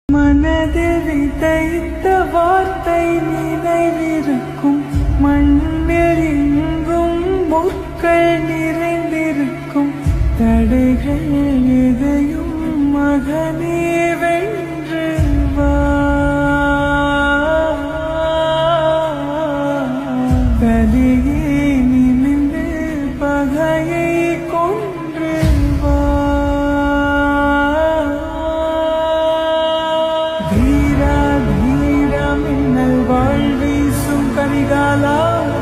மனதில் விதைத்த வார்த்தை நினைவிருக்கும், மண்ணில் எங்கும் முற்கள் நிறைந்திருக்கும். தடைகள் எதையும் மகனே வென்று வா, கலியே நிமிர்ந்து பகையை கொன்று வா. வீரா வீரா மின்னல் வாழ்வீசும் கரிகாலா,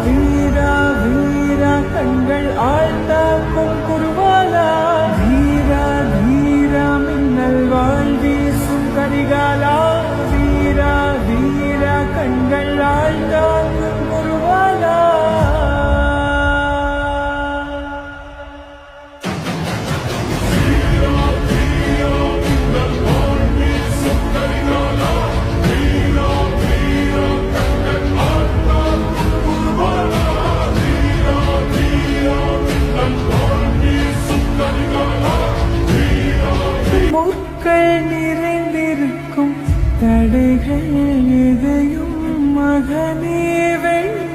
வீரா வீரா கண்கள் ஆழ்ந்தாக்கும் குருவாலா. வீரா வீரா மின்னல் வாழ்வீசும் கரிகாலா, வீரா வீரா கண்கள் ஆழ்ந்தாக்கும் குருவாலா. முற்கள் நிறைந்திருக்கும், தடைகள் எதையும் மகனே வென்று